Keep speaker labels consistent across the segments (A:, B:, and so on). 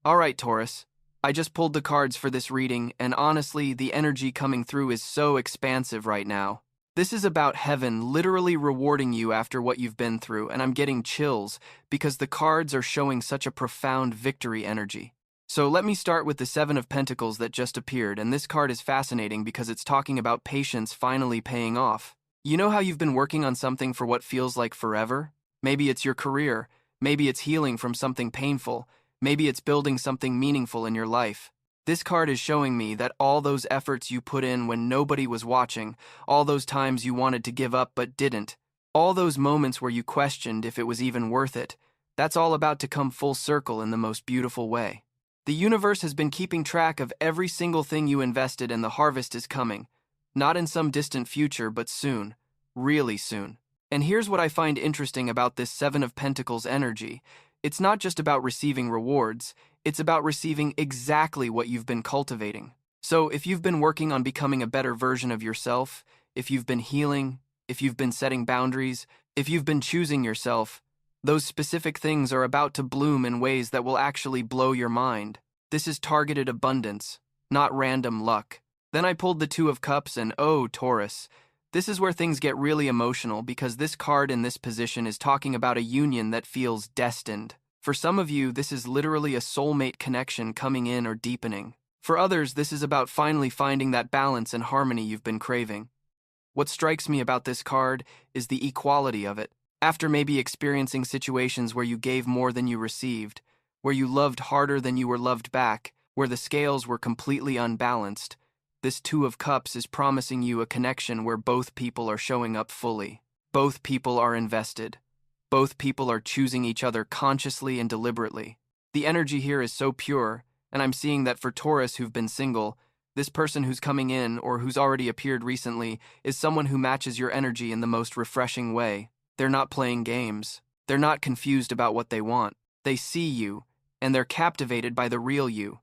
A: Alright, Taurus. I just pulled the cards for this reading, and honestly, the energy coming through is so expansive right now. This is about heaven literally rewarding you after what you've been through, and I'm getting chills because the cards are showing such a profound victory energy. So let me start with the Seven of Pentacles that just appeared, and this card is fascinating because it's talking about patience finally paying off. You know how you've been working on something for what feels like forever? Maybe it's your career, maybe it's healing from something painful, maybe it's building something meaningful in your life. This card is showing me that all those efforts you put in when nobody was watching, all those times you wanted to give up but didn't, all those moments where you questioned if it was even worth it, that's all about to come full circle in the most beautiful way. The universe has been keeping track of every single thing you invested, and the harvest is coming. Not in some distant future, but soon. Really soon. And here's what I find interesting about this Seven of Pentacles energy. It's not just about receiving rewards, it's about receiving exactly what you've been cultivating. So if you've been working on becoming a better version of yourself, if you've been healing, if you've been setting boundaries, if you've been choosing yourself, those specific things are about to bloom in ways that will actually blow your mind. This is targeted abundance, not random luck. Then I pulled the Two of Cups and oh, Taurus. This is where things get really emotional because this card in this position is talking about a union that feels destined. For some of you, this is literally a soulmate connection coming in or deepening. For others, this is about finally finding that balance and harmony you've been craving. What strikes me about this card is the equality of it. After maybe experiencing situations where you gave more than you received, where you loved harder than you were loved back, where the scales were completely unbalanced, this Two of Cups is promising you a connection where both people are showing up fully. Both people are invested. Both people are choosing each other consciously and deliberately. The energy here is so pure, and I'm seeing that for Taurus who've been single, this person who's coming in or who's already appeared recently is someone who matches your energy in the most refreshing way. They're not playing games. They're not confused about what they want. They see you, and they're captivated by the real you,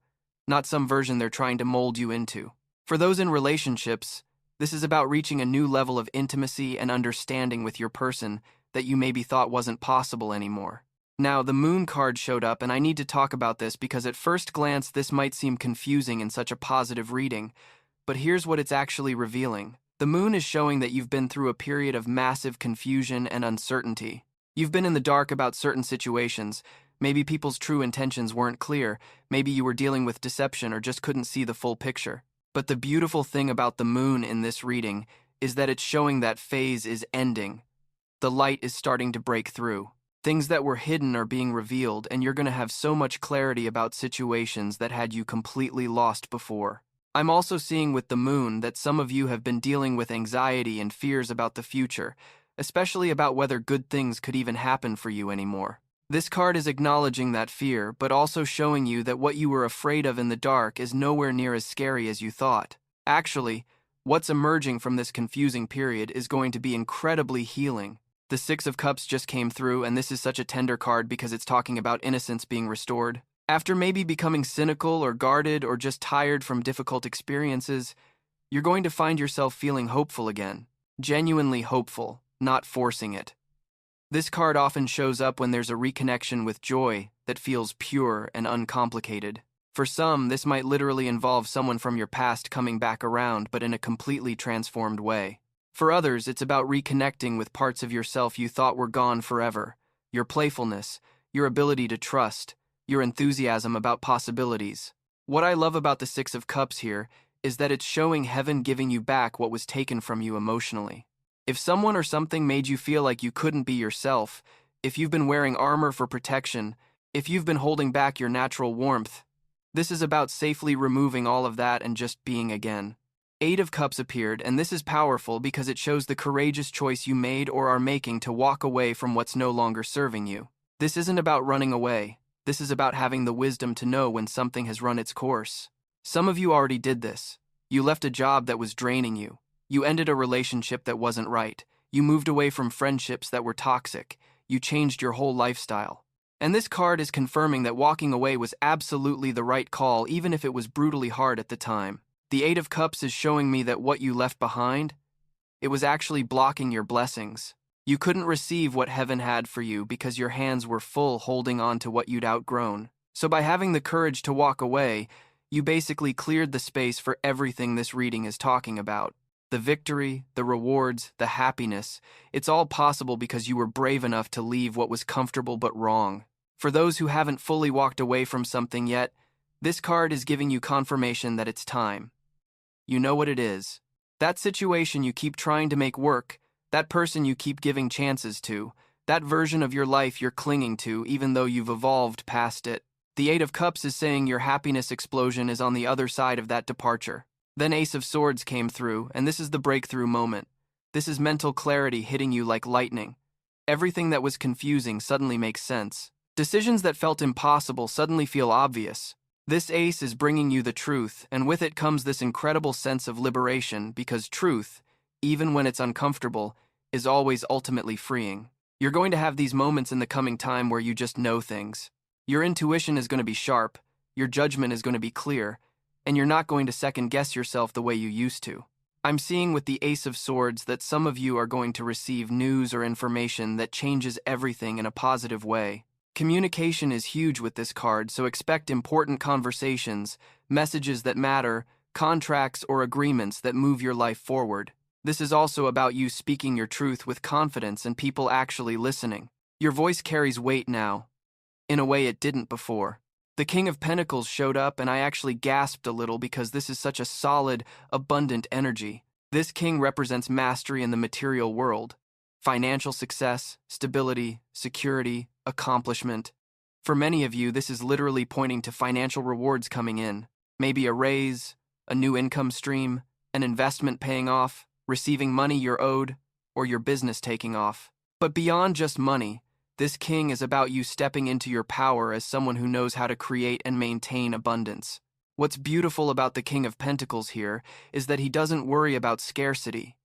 A: not some version they're trying to mold you into. For those in relationships, this is about reaching a new level of intimacy and understanding with your person that you maybe thought wasn't possible anymore. Now, the Moon card showed up, and I need to talk about this because at first glance this might seem confusing in such a positive reading, but here's what it's actually revealing. The Moon is showing that you've been through a period of massive confusion and uncertainty. You've been in the dark about certain situations. Maybe people's true intentions weren't clear. Maybe you were dealing with deception or just couldn't see the full picture. But the beautiful thing about the Moon in this reading is that it's showing that phase is ending. The light is starting to break through. Things that were hidden are being revealed, and you're going to have so much clarity about situations that had you completely lost before. I'm also seeing with the Moon that some of you have been dealing with anxiety and fears about the future, especially about whether good things could even happen for you anymore. This card is acknowledging that fear, but also showing you that what you were afraid of in the dark is nowhere near as scary as you thought. Actually, what's emerging from this confusing period is going to be incredibly healing. The Six of Cups just came through, and this is such a tender card because it's talking about innocence being restored. After maybe becoming cynical or guarded or just tired from difficult experiences, you're going to find yourself feeling hopeful again. Genuinely hopeful, not forcing it. This card often shows up when there's a reconnection with joy that feels pure and uncomplicated. For some, this might literally involve someone from your past coming back around, but in a completely transformed way. For others, it's about reconnecting with parts of yourself you thought were gone forever. Your playfulness, your ability to trust, your enthusiasm about possibilities. What I love about the Six of Cups here is that it's showing heaven giving you back what was taken from you emotionally. If someone or something made you feel like you couldn't be yourself, if you've been wearing armor for protection, if you've been holding back your natural warmth, this is about safely removing all of that and just being again. Eight of Cups appeared, and this is powerful because it shows the courageous choice you made or are making to walk away from what's no longer serving you. This isn't about running away. This is about having the wisdom to know when something has run its course. Some of you already did this. You left a job that was draining you. You ended a relationship that wasn't right. You moved away from friendships that were toxic. You changed your whole lifestyle. And this card is confirming that walking away was absolutely the right call, even if it was brutally hard at the time. The Eight of Cups is showing me that what you left behind, it was actually blocking your blessings. You couldn't receive what heaven had for you because your hands were full holding on to what you'd outgrown. So by having the courage to walk away, you basically cleared the space for everything this reading is talking about. The victory, the rewards, the happiness, it's all possible because you were brave enough to leave what was comfortable but wrong. For those who haven't fully walked away from something yet, this card is giving you confirmation that it's time. You know what it is. That situation you keep trying to make work, that person you keep giving chances to, that version of your life you're clinging to even though you've evolved past it. The Eight of Cups is saying your happiness explosion is on the other side of that departure. Then Ace of Swords came through, and this is the breakthrough moment. This is mental clarity hitting you like lightning. Everything that was confusing suddenly makes sense. Decisions that felt impossible suddenly feel obvious. This ace is bringing you the truth, and with it comes this incredible sense of liberation because truth, even when it's uncomfortable, is always ultimately freeing. You're going to have these moments in the coming time where you just know things. Your intuition is going to be sharp, your judgment is going to be clear, and you're not going to second-guess yourself the way you used to. I'm seeing with the Ace of Swords that some of you are going to receive news or information that changes everything in a positive way. Communication is huge with this card, so expect important conversations, messages that matter, contracts or agreements that move your life forward. This is also about you speaking your truth with confidence and people actually listening. Your voice carries weight now, in a way it didn't before. The King of Pentacles showed up and I actually gasped a little because this is such a solid, abundant energy. This king represents mastery in the material world. Financial success, stability, security, accomplishment. For many of you, this is literally pointing to financial rewards coming in. Maybe a raise, a new income stream, an investment paying off, receiving money you're owed, or your business taking off. But beyond just money, this king is about you stepping into your power as someone who knows how to create and maintain abundance. What's beautiful about the King of Pentacles here is that he doesn't worry about scarcity.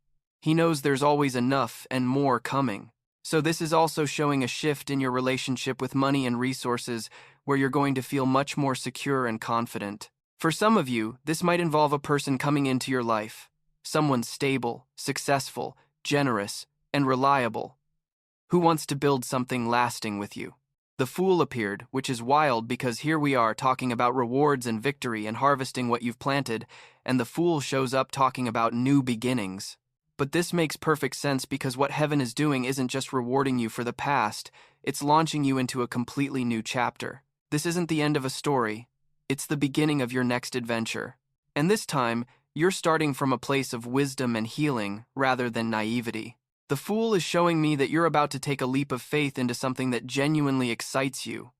A: He knows there's always enough and more coming. So this is also showing a shift in your relationship with money and resources where you're going to feel much more secure and confident. For some of you, this might involve a person coming into your life. Someone stable, successful, generous, and reliable, who wants to build something lasting with you. The Fool appeared, which is wild because here we are talking about rewards and victory and harvesting what you've planted, and the Fool shows up talking about new beginnings. But this makes perfect sense because what heaven is doing isn't just rewarding you for the past, it's launching you into a completely new chapter. This isn't the end of a story, it's the beginning of your next adventure. And this time, you're starting from a place of wisdom and healing rather than naivety. The Fool is showing me that you're about to take a leap of faith into something that genuinely excites you.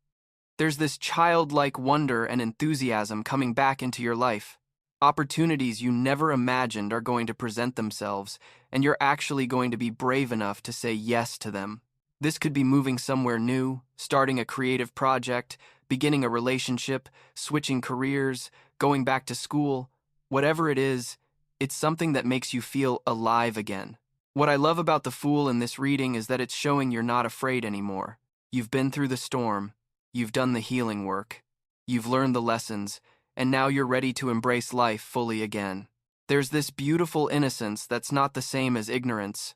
A: There's this childlike wonder and enthusiasm coming back into your life. Opportunities you never imagined are going to present themselves, and you're actually going to be brave enough to say yes to them. This could be moving somewhere new, starting a creative project, beginning a relationship, switching careers, going back to school. Whatever it is, it's something that makes you feel alive again. What I love about the Fool in this reading is that it's showing you're not afraid anymore. You've been through the storm, you've done the healing work, you've learned the lessons, and now you're ready to embrace life fully again. There's this beautiful innocence that's not the same as ignorance.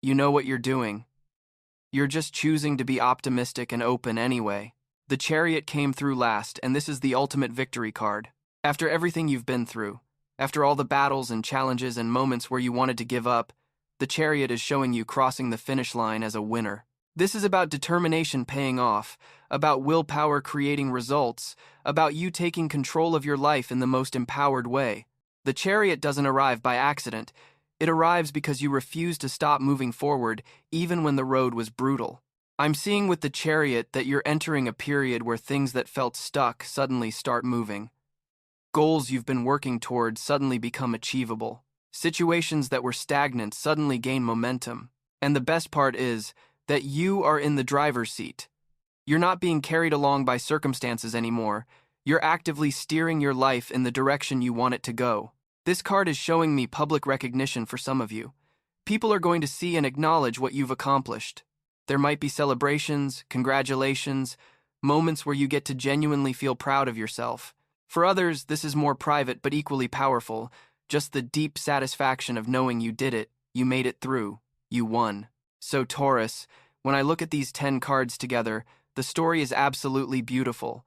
A: You know what you're doing. You're just choosing to be optimistic and open anyway. The Chariot came through last, and this is the ultimate victory card. After everything you've been through, after all the battles and challenges and moments where you wanted to give up, the Chariot is showing you crossing the finish line as a winner. This is about determination paying off, about willpower creating results, about you taking control of your life in the most empowered way. The Chariot doesn't arrive by accident. It arrives because you refuse to stop moving forward, even when the road was brutal. I'm seeing with the Chariot that you're entering a period where things that felt stuck suddenly start moving. Goals you've been working towards suddenly become achievable. Situations that were stagnant suddenly gain momentum. And the best part is that you are in the driver's seat. You're not being carried along by circumstances anymore. You're actively steering your life in the direction you want it to go. This card is showing me public recognition for some of you. People are going to see and acknowledge what you've accomplished. There might be celebrations, congratulations, moments where you get to genuinely feel proud of yourself. For others, this is more private but equally powerful. Just the deep satisfaction of knowing you did it, you made it through, you won. So Taurus, when I look at these 10 cards together, the story is absolutely beautiful.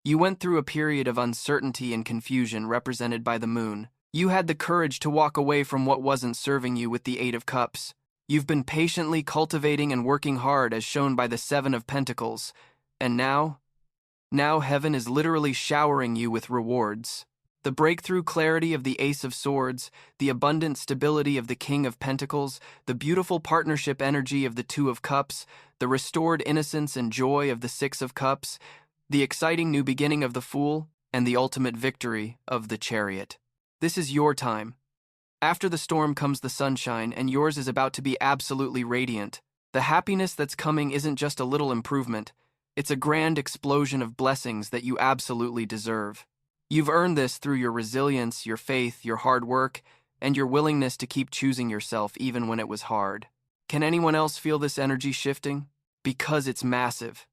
A: You went through a period of uncertainty and confusion represented by the moon. You had the courage to walk away from what wasn't serving you with the Eight of Cups. You've been patiently cultivating and working hard as shown by the Seven of Pentacles. And now heaven is literally showering you with rewards. The breakthrough clarity of the Ace of Swords, the abundant stability of the King of Pentacles, the beautiful partnership energy of the Two of Cups, the restored innocence and joy of the Six of Cups, the exciting new beginning of the Fool, and the ultimate victory of the Chariot. This is your time. After the storm comes the sunshine, and yours is about to be absolutely radiant. The happiness that's coming isn't just a little improvement. It's a grand explosion of blessings that you absolutely deserve. You've earned this through your resilience, your faith, your hard work, and your willingness to keep choosing yourself even when it was hard. Can anyone else feel this energy shifting? Because it's massive.